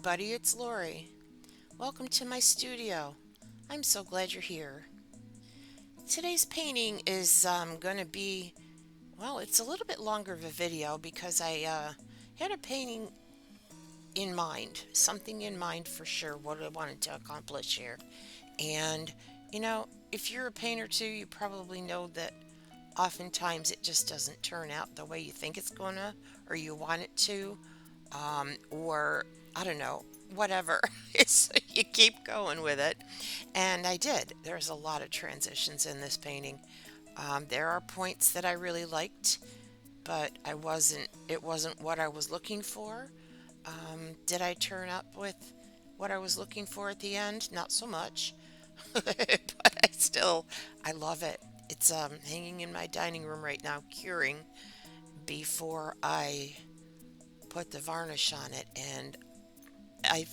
everybody, it's Lori. Welcome to my studio. I'm so glad you're here. Today's painting is going to be, well, it's a little bit longer of a video because I had a painting in mind, something in mind for sure, what I wanted to accomplish here. And, if you're a painter too, you probably know that oftentimes it just doesn't turn out the way you think it's going to or you want it to. Or I don't know, whatever. It's you keep going with it, and I did. There's a lot of transitions in this painting. There are points that I really liked, but I wasn't. It wasn't what I was looking for. Did I turn up with what I was looking for at the end? Not so much, but I love it. It's hanging in my dining room right now, curing before I put the varnish on it, and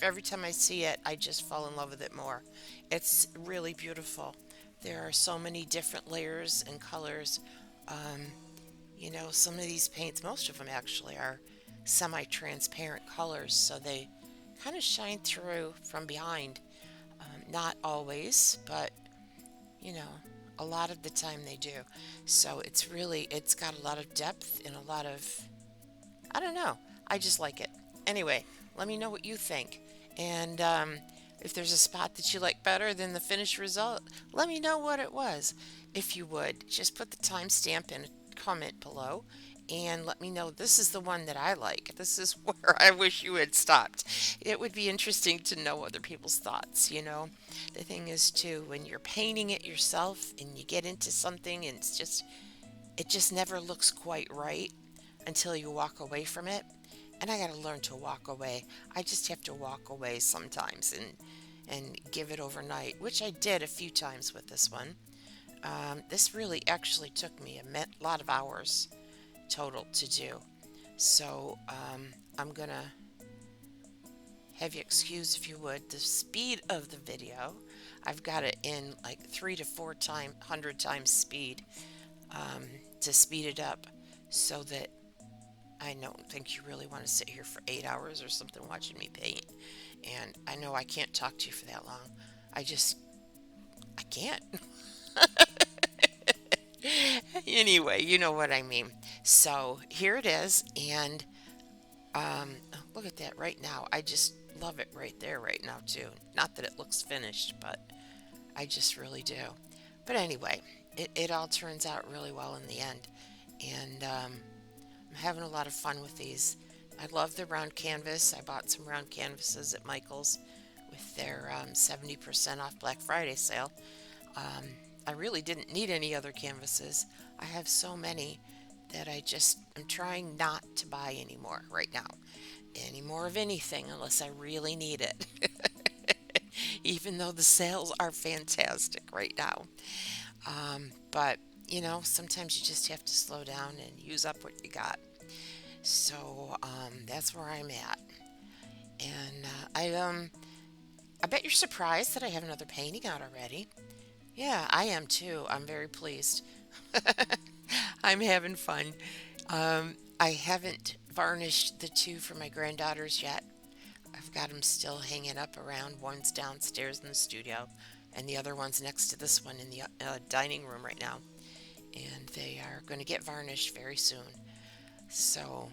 every time I see it, I just fall in love with it more. It's really beautiful. There are so many different layers and colors. Um, some of these paints, most of them actually, are semi transparent colors, so they kind of shine through from behind. Not always, but you know, a lot of the time they do. So it's got a lot of depth and a lot of, I don't know. I just like it. Anyway, let me know what you think. And if there's a spot that you like better than the finished result, let me know what it was. If you would, just put the timestamp in a comment below and let me know this is the one that I like. This is where I wish you had stopped. It would be interesting to know other people's thoughts. The thing is too, when you're painting it yourself and you get into something and it just never looks quite right until you walk away from it. And I got to learn to walk away. I just have to walk away sometimes and give it overnight, which I did a few times with this one. This really actually took me a lot of hours total to do. So I'm gonna have you excuse if you would the speed of the video. I've got it in like 3 to 4 100 times speed um, to speed it up so that I don't think you really want to sit here for 8 hours or something watching me paint. And I know I can't talk to you for that long. I can't. Anyway, you know what I mean. So here it is. And look at that right now. I just love it right there, right now, too. Not that it looks finished, but I just really do. But anyway, it all turns out really well in the end. And I'm having a lot of fun with these. I love the round canvas. I bought some round canvases at Michael's with their 70% off Black Friday sale. Um, I really didn't need any other canvases. I have so many that I'm trying not to buy anymore right now. Any more of anything unless I really need it. Even though the sales are fantastic right now. But sometimes you just have to slow down and use up what you got. So that's where I'm at. And I bet you're surprised that I have another painting out already. Yeah, I am too. I'm very pleased. I'm having fun. I haven't varnished the two for my granddaughters yet. I've got them still hanging up around. One's downstairs in the studio, and the other one's next to this one in the dining room right now. And they are going to get varnished very soon. So,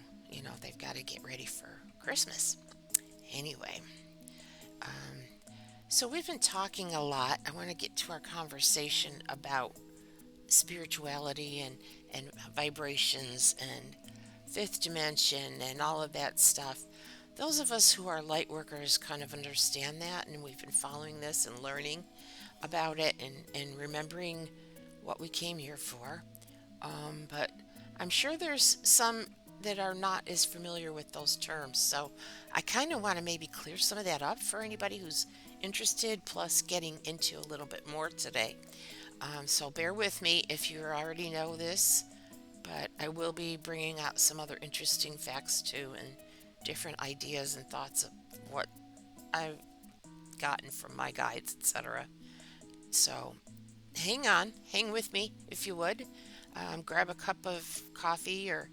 they've got to get ready for Christmas. Anyway, so we've been talking a lot. I want to get to our conversation about spirituality and vibrations and fifth dimension and all of that stuff. Those of us who are light workers kind of understand that, and we've been following this and learning about it and remembering what we came here for. But I'm sure there's some that are not as familiar with those terms. So I kind of want to maybe clear some of that up for anybody who's interested, plus getting into a little bit more today. So bear with me if you already know this, but I will be bringing out some other interesting facts too and different ideas and thoughts of what I've gotten from my guides, etc. So hang with me if you would. Grab a cup of coffee or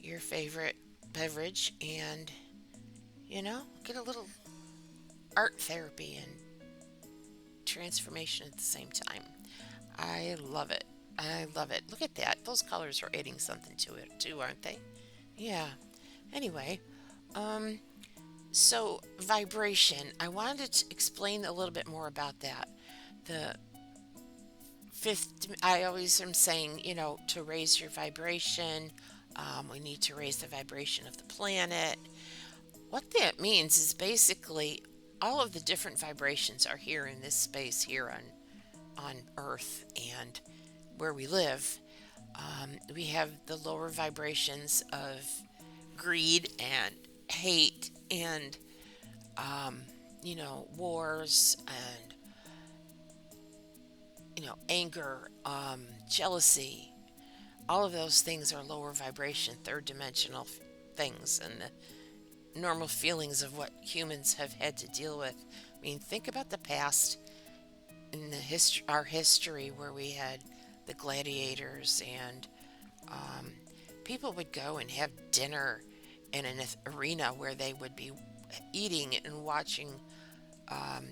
your favorite beverage and, get a little art therapy and transformation at the same time. I love it. I love it. Look at that. Those colors are adding something to it too, aren't they? Yeah. Anyway, um, so vibration. I wanted to explain a little bit more about that. The fifth, I always am saying, to raise your vibration, we need to raise the vibration of the planet. What that means is basically all of the different vibrations are here in this space here on Earth and where we live. We have the lower vibrations of greed and hate and, wars and, anger, jealousy. All of those things are lower vibration, third dimensional things, and the normal feelings of what humans have had to deal with. I mean, think about the past in our history where we had the gladiators and people would go and have dinner in an arena where they would be eating and watching um,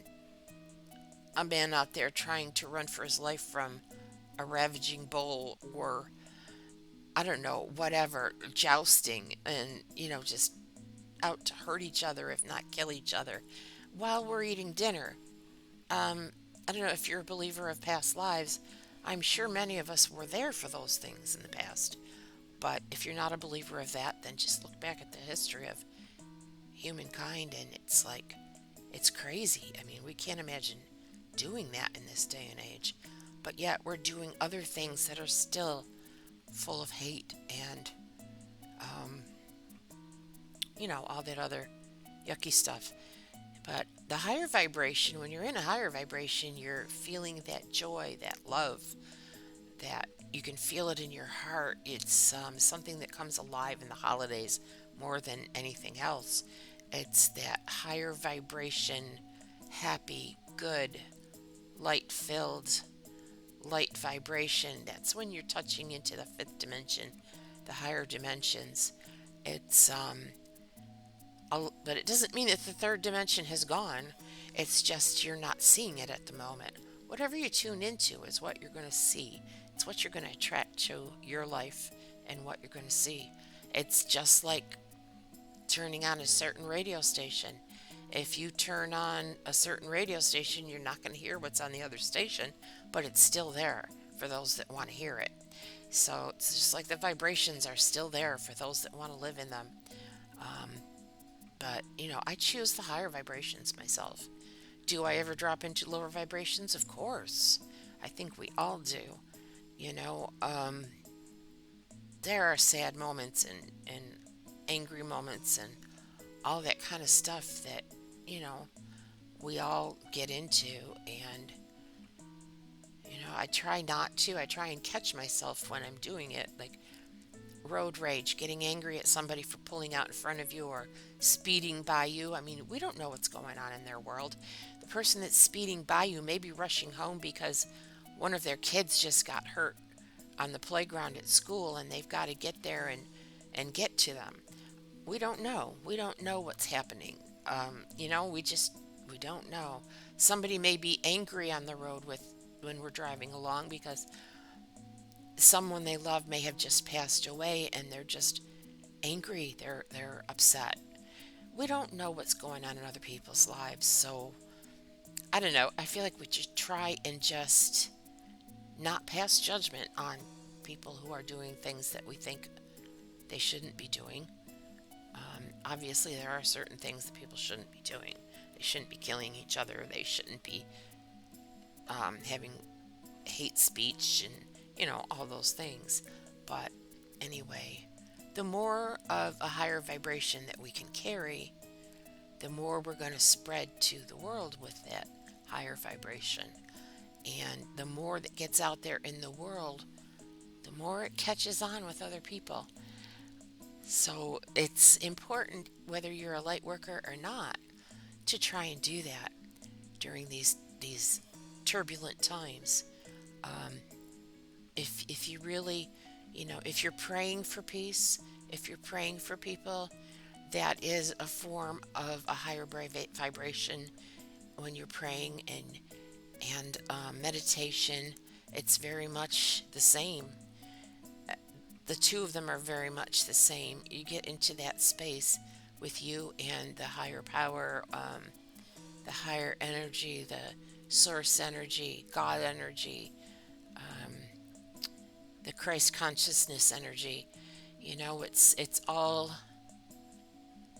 a man out there trying to run for his life from a ravaging bull or I don't know, whatever, jousting and, just out to hurt each other, if not kill each other, while we're eating dinner. Um, I don't know if you're a believer of past lives. I'm sure many of us were there for those things in the past. But if you're not a believer of that, then just look back at the history of humankind and it's like, it's crazy. I mean, we can't imagine doing that in this day and age. But yet we're doing other things that are still full of hate and, um, all that other yucky stuff. But the higher vibration, when you're in a higher vibration, you're feeling that joy, that love, that you can feel it in your heart. It's something that comes alive in the holidays more than anything else. It's that higher vibration, happy, good, light filled, light vibration. That's when you're touching into the fifth dimension, the higher dimensions. It's but it doesn't mean that the third dimension has gone. It's just you're not seeing it at the moment. Whatever you tune into is what you're going to see. It's what you're going to attract to your life and what you're going to see. It's just like turning on a certain radio station. If you turn on a certain radio station, you're not going to hear what's on the other station, but it's still there for those that want to hear it. So it's just like the vibrations are still there for those that want to live in them. Um, but, I choose the higher vibrations myself. Do I ever drop into lower vibrations? Of course. I think we all do. You know, um, there are sad moments and angry moments and all that kind of stuff that, you know, we all get into. And, I try not to. I try and catch myself when I'm doing it. Like road rage, getting angry at somebody for pulling out in front of you or speeding by you. I mean, we don't know what's going on in their world. The person that's speeding by you may be rushing home because one of their kids just got hurt on the playground at school and they've got to get there and get to them. We don't know. We don't know what's happening. We don't know. Somebody may be angry on the road when we're driving along because someone they love may have just passed away and they're just angry. They're upset. We don't know what's going on in other people's lives, so I don't know. I feel like we should try and just not pass judgment on people who are doing things that we think they shouldn't be doing. Obviously, there are certain things that people shouldn't be doing. They shouldn't be killing each other. They shouldn't be having hate speech and, all those things. But anyway, the more of a higher vibration that we can carry, the more we're going to spread to the world with that higher vibration. And the more that gets out there in the world, the more it catches on with other people. So it's important, whether you're a light worker or not, to try and do that during these turbulent times. Um, if you really, if you're praying for peace, if you're praying for people, that is a form of a higher vibration when you're praying and meditation, it's very much the same. The two of them are very much the same. You get into that space with you and the higher power, the higher energy, the source energy, God energy, um, the Christ consciousness energy. It's all,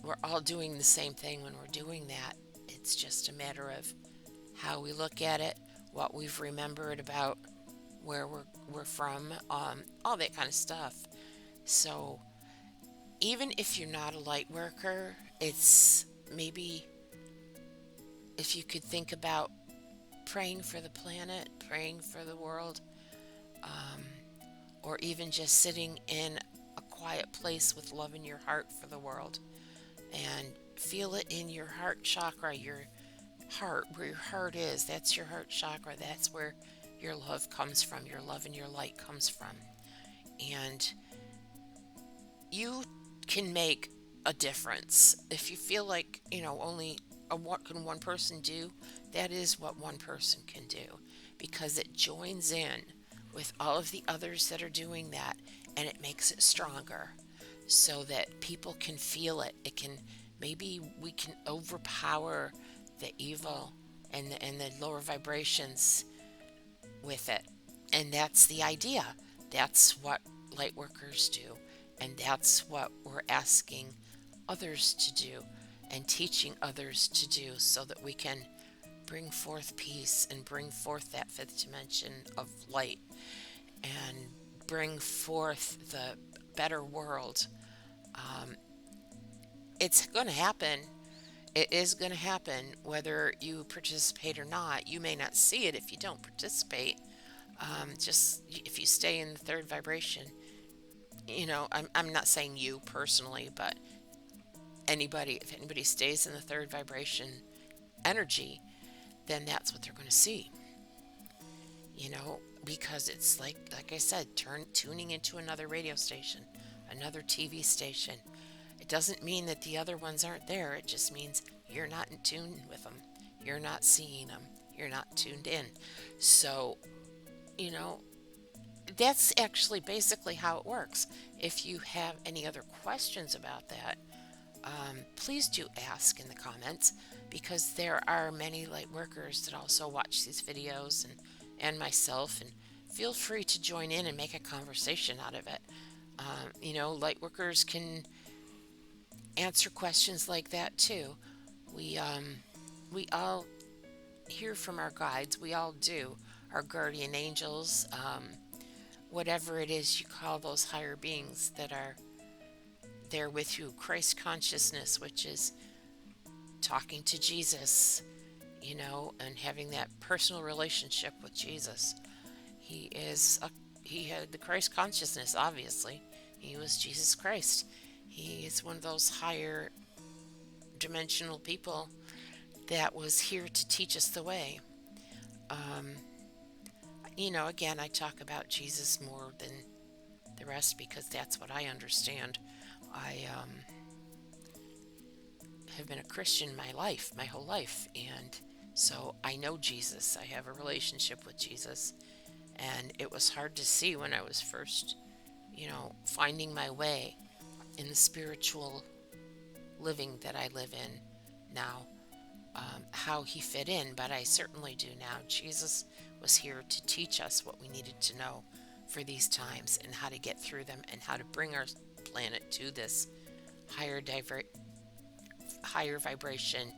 we're all doing the same thing when we're doing that. It's just a matter of how we look at it, what we've remembered about where we're from, all that kind of stuff. So even if you're not a light worker, it's maybe if you could think about praying for the planet, praying for the world, um, or even just sitting in a quiet place with love in your heart for the world and feel it in your heart chakra, your heart, where your heart is. That's your heart chakra. That's where your love comes from, your love and your light comes from. And you can make a difference. If you feel like, only what can one person do, that is what one person can do, because it joins in with all of the others that are doing that, and it makes it stronger so that people can feel it. Maybe we can overpower the evil and the lower vibrations with it. And that's the idea. That's what light workers do. And that's what we're asking others to do and teaching others to do, so that we can bring forth peace and bring forth that fifth dimension of light and bring forth the better world. Um, it's going to happen. It is going to happen whether you participate or not. You may not see it if you don't participate. Just if you stay in the third vibration, I'm not saying you personally, but if anybody stays in the third vibration energy, then that's what they're going to see. Because it's like I said, tuning into another radio station, another TV station. It doesn't mean that the other ones aren't there. It just means you're not in tune with them. You're not seeing them. You're not tuned in. So, that's actually basically how it works. If you have any other questions about that, please do ask in the comments, because there are many light workers that also watch these videos, and myself, and feel free to join in and make a conversation out of it. Light workers can answer questions like that too. We all hear from our guides. We all do. Our guardian angels, whatever it is you call those higher beings that are there with you. Christ consciousness, which is talking to Jesus, and having that personal relationship with Jesus. He had the Christ consciousness, obviously. He was Jesus Christ. He is one of those higher dimensional people that was here to teach us the way. Again, I talk about Jesus more than the rest because that's what I understand. I have been a Christian my whole life, and so I know Jesus. I have a relationship with Jesus, and it was hard to see when I was first, finding my way in the spiritual living that I live in now, how he fit in, but I certainly do now. Jesus was here to teach us what we needed to know for these times, and how to get through them, and how to bring our planet to this higher vibration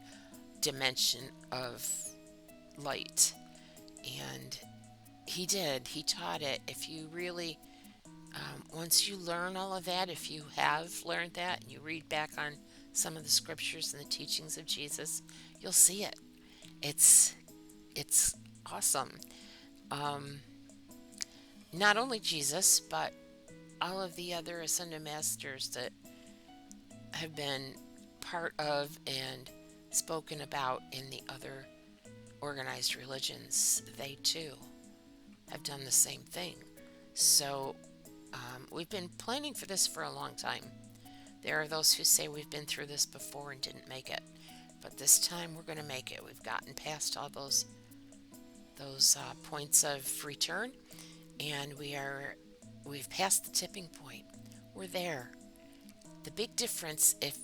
dimension of light. And he taught it. If you really, once you learn all of that, if you have learned that and you read back on some of the scriptures and the teachings of Jesus, you'll see it. It's awesome. Not only Jesus, but all of the other ascended masters that have been part of and spoken about in the other organized religions, they too have done the same thing. So we've been planning for this for a long time. There are those who say we've been through this before and didn't make it. but this time we're going to make it. We've gotten past all those points of return, and we've passed the tipping point. We're there. The big difference, if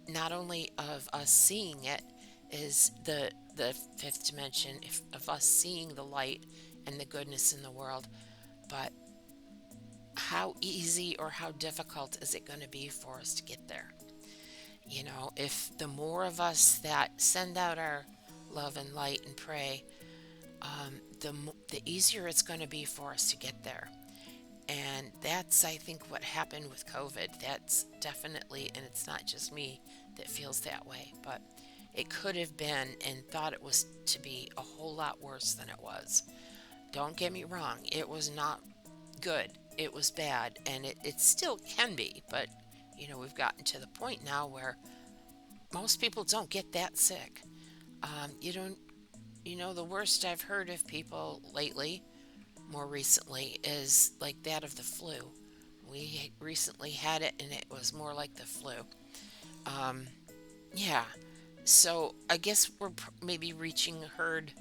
not only of us seeing it, is the fifth dimension, if of us seeing the light and the goodness in the world, but how easy or how difficult is it going to be for us to get there? If the more of us that send out our love and light and pray, the easier it's going to be for us to get there. And that's, I think, what happened with COVID. That's definitely, and it's not just me that feels that way, but it could have been and thought it was to be a whole lot worse than it was. Don't get me wrong, it was not good. It was bad, and it still can be, but we've gotten to the point now where most people don't get that sick. You don't, the worst I've heard of people lately, more recently, is like that of the flu. We recently had it, and it was more like the flu. Yeah, so I guess we're maybe reaching herd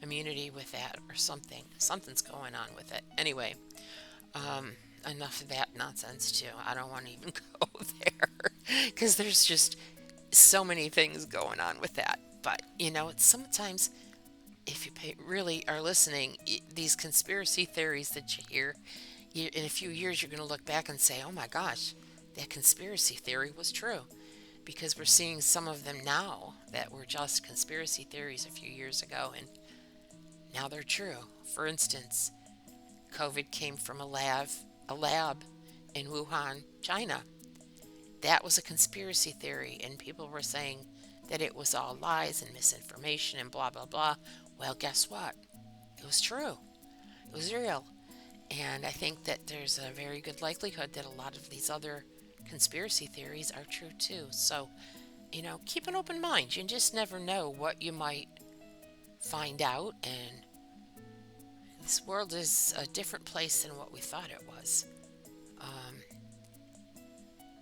immunity with that or something. Something's going on with it. Anyway, enough of that nonsense too. I don't want to even go there because there's just so many things going on with that. But it's sometimes, if really are listening, these conspiracy theories that you hear, in a few years you're going to look back and say, "Oh my gosh, that conspiracy theory was true," because we're seeing some of them now that were just conspiracy theories a few years ago, and now they're true. For instance, COVID came from a lab in Wuhan, China. That was a conspiracy theory, and people were saying that it was all lies and misinformation and blah, blah, blah. Well, guess what? It was true. It was real. And I think that there's a very good likelihood that a lot of these other conspiracy theories are true too. So, keep an open mind. You just never know what you might find out, and this world is a different place than what we thought it was.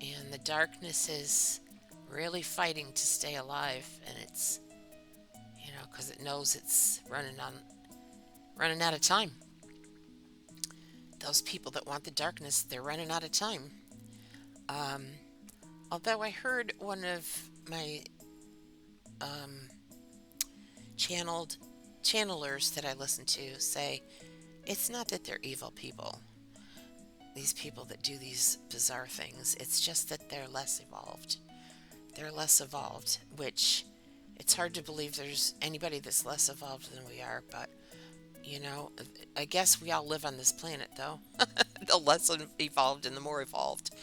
And the darkness is really fighting to stay alive, and it's, because it knows it's running out of time. Those people that want the darkness, they're running out of time. Although I heard one of my channelers that I listen to say, it's not that they're evil people, these people that do these bizarre things. It's just that they're less evolved. They're less evolved, which it's hard to believe there's anybody that's less evolved than we are, but I guess we all live on this planet, though. The less evolved and the more evolved.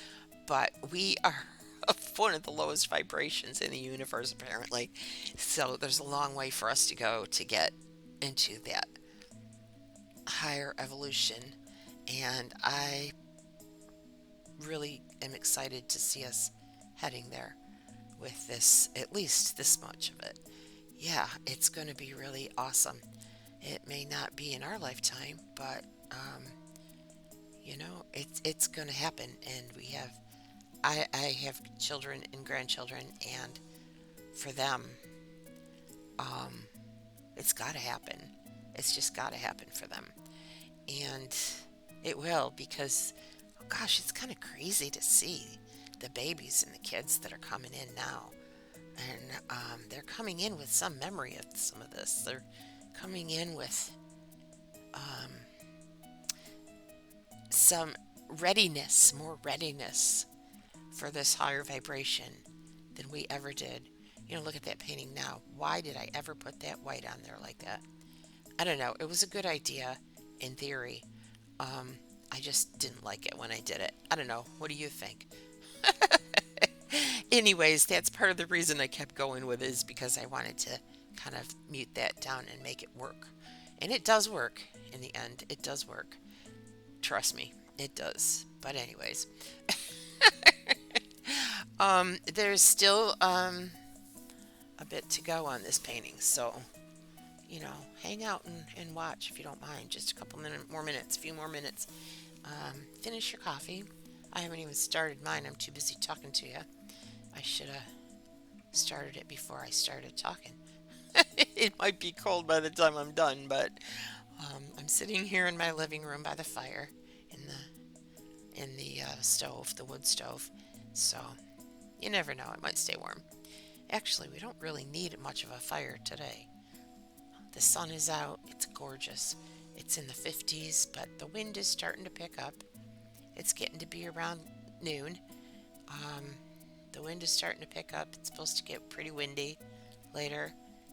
But we are one of the lowest vibrations in the universe, apparently. So there's a long way for us to go to get into that higher evolution. And I really am excited to see us heading there with this, at least this much of it. Yeah, it's going to be really awesome. It may not be in our lifetime, but it's going to happen. And I have children and grandchildren, and for them, it's got to happen. It's just got to happen for them, and it will, because, oh gosh, it's kind of crazy to see the babies and the kids that are coming in now, and they're coming in with some memory of some of this. They're coming in with some readiness, more readiness for this higher vibration than we ever did. Look at that painting now. Why did I ever put that white on there like that? I don't know. It was a good idea in theory. I just didn't like it when I did it. I don't know. What do you think? Anyways, that's part of the reason I kept going with it, is because I wanted to kind of mute that down and make it work. And it does work in the end. It does work. Trust me, it does. But anyways, there's still a bit to go on this painting. So, hang out and watch if you don't mind. Just a couple more minutes, a few more minutes. Finish your coffee. I haven't even started mine. I'm too busy talking to you. I should have started it before I started talking. It might be cold by the time I'm done, but I'm sitting here in my living room by the fire in the stove, the wood stove. So you never know, it might stay warm. Actually, we don't really need much of a fire today. The sun is out, it's gorgeous. It's in the 50s, but the wind is starting to pick up. It's getting to be around noon. Um, the wind is starting to pick up. It's supposed to get pretty windy later,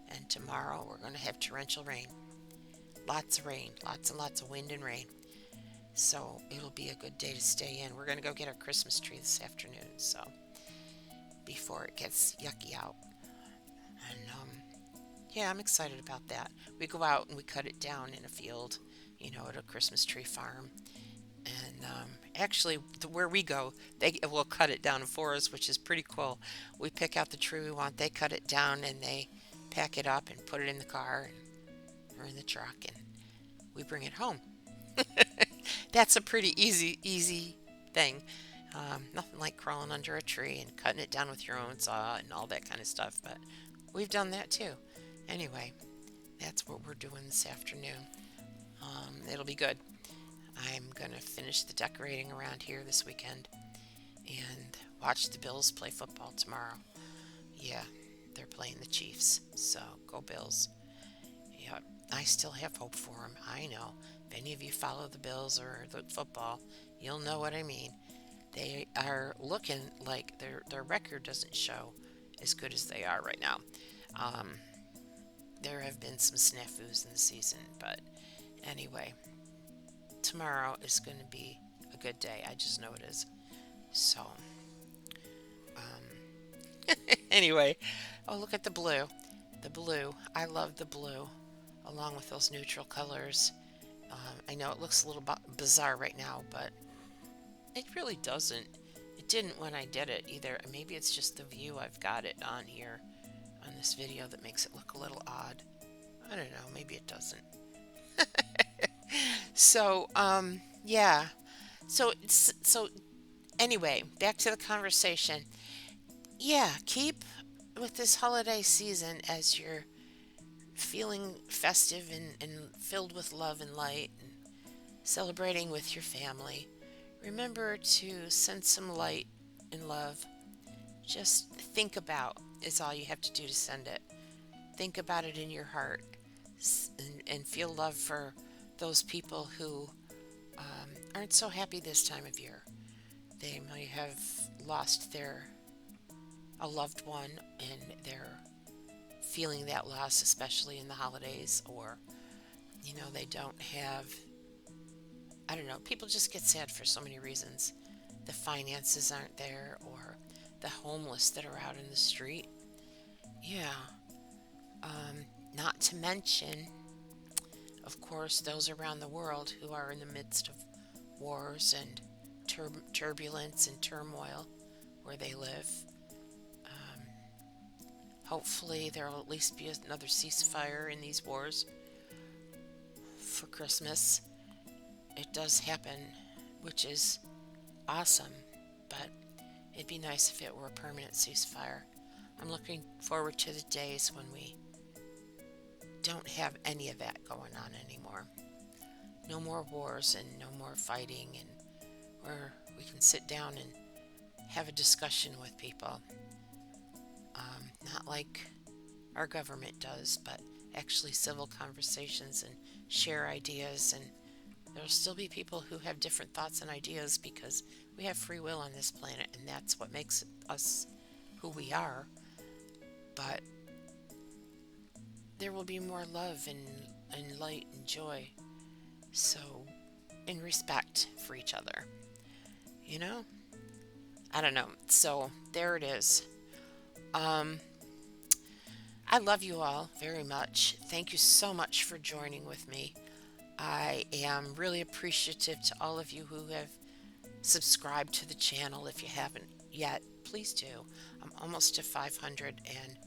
and tomorrow we're going to have torrential rain. Lots of rain, lots and lots of wind and rain. So it'll be a good day to stay in. We're going to go get our Christmas tree this afternoon, so before it gets yucky out. And yeah, I'm excited about that. We go out and we cut it down in a field, at a Christmas tree farm. And actually, where we go, they will cut it down for us, which is pretty cool. We pick out the tree we want, they cut it down, and they pack it up and put it in the car or in the truck, and we bring it home. That's a pretty easy thing. Nothing like crawling under a tree and cutting it down with your own saw and all that kind of stuff, but we've done that too. Anyway, that's what we're doing this afternoon. It'll be good. I'm going to finish the decorating around here this weekend and watch the Bills play football tomorrow. Yeah, they're playing the Chiefs, so go Bills. Yeah, I still have hope for them. I know. If any of you follow the Bills or the football, you'll know what I mean. They are looking like their record doesn't show as good as they are right now. Um, there have been some snafus in the season, but anyway, tomorrow is going to be a good day. I just know it is. So, anyway, oh, look at the blue. The blue. I love the blue, along with those neutral colors. I know it looks a little bizarre right now, but it really doesn't. It didn't when I did it either. Maybe it's just the view I've got it on here on this video that makes it look a little odd. I don't know. Maybe it doesn't. So, yeah. So anyway, back to the conversation. Yeah, keep with this holiday season as you're feeling festive and filled with love and light and celebrating with your family. Remember to send some light and love. Just think about is all you have to do to send it. Think about it in your heart and feel love for those people who aren't so happy this time of year. They might have lost a loved one and they're feeling that loss, especially in the holidays, or they don't have, I don't know, people just get sad for so many reasons. The finances aren't there, or the homeless that are out in the street. Yeah. Not to mention, of course, those around the world who are in the midst of wars and turbulence and turmoil where they live. Hopefully there will at least be another ceasefire in these wars for Christmas. It does happen, which is awesome, but it'd be nice if it were a permanent ceasefire. I'm looking forward to the days when we don't have any of that going on anymore. No more wars and no more fighting, and where we can sit down and have a discussion with people. Not like our government does, but actually civil conversations and share ideas. And there'll still be people who have different thoughts and ideas because we have free will on this planet, and that's what makes us who we are. But there will be more love and light and joy. So, in respect for each other. I don't know. So, there it is. I love you all very much. Thank you so much for joining with me. I am really appreciative to all of you who have subscribed to the channel. If you haven't yet, please do. I'm almost to 500, and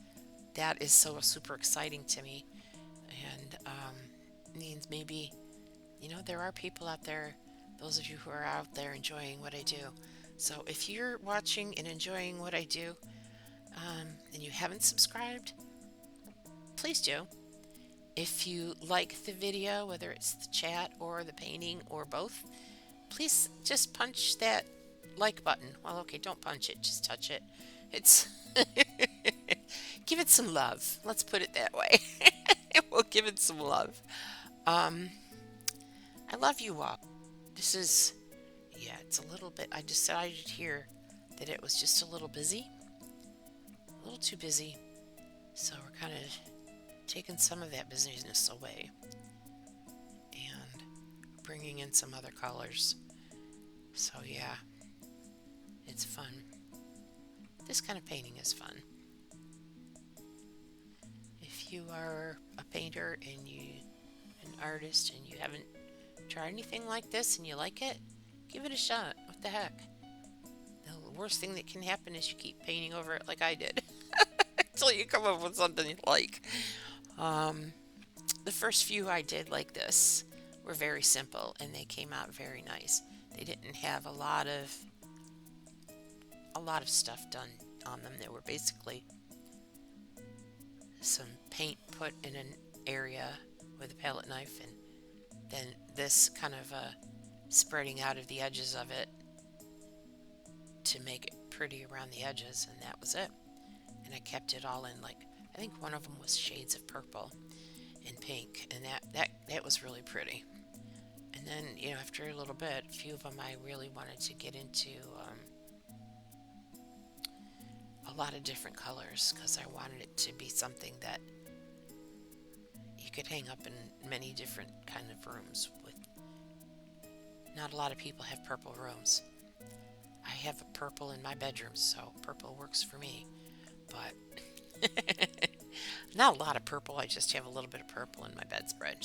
that is so super exciting to me. And means maybe, there are people out there, those of you who are out there enjoying what I do. So if you're watching and enjoying what I do, and and you haven't subscribed, please do. If you like the video, whether it's the chat or the painting or both, please just punch that like button. Well, okay, don't punch it, just touch it. It's give it some love. Let's put it that way. We'll give it some love. I love you all. This is, yeah, it's a little bit, I decided here that it was just a little busy, a little too busy. So we're kind of taking some of that busyness away and bringing in some other colors. So yeah, it's fun. This kind of painting is fun. If you are a painter and an artist and you haven't tried anything like this and you like it, give it a shot. What the heck? The worst thing that can happen is you keep painting over it like I did until you come up with something you like. The first few I did like this were very simple and they came out very nice. They didn't have a lot of stuff done on them. They were basically some paint put in an area with a palette knife and then this kind of spreading out of the edges of it to make it pretty around the edges, and that was it. And I kept it all in, like, I think one of them was shades of purple and pink, and that was really pretty. And then, you know, after a little bit, a few of them I really wanted to get into a lot of different colors because I wanted it to be something that you could hang up in many different kind of rooms with. Not a lot of people have purple rooms. I have a purple in my bedroom, so purple works for me. But not a lot of purple, I just have a little bit of purple in my bedspread.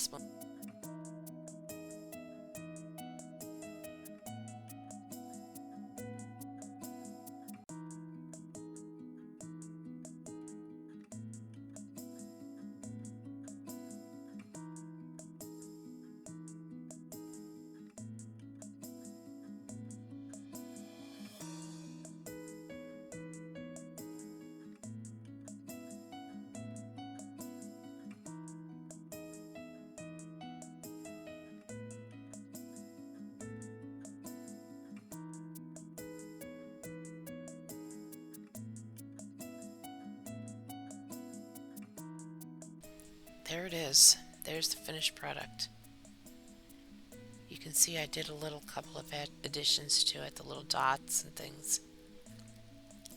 There it is. There's the finished product. You can see I did a little couple of additions to it, the little dots and things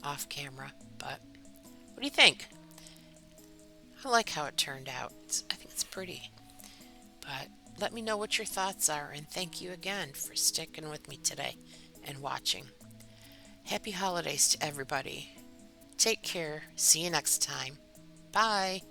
off camera, but what do you think? I like how it turned out. I think it's pretty. But let me know what your thoughts are, and thank you again for sticking with me today and watching. Happy holidays to everybody. Take care. See you next time. Bye.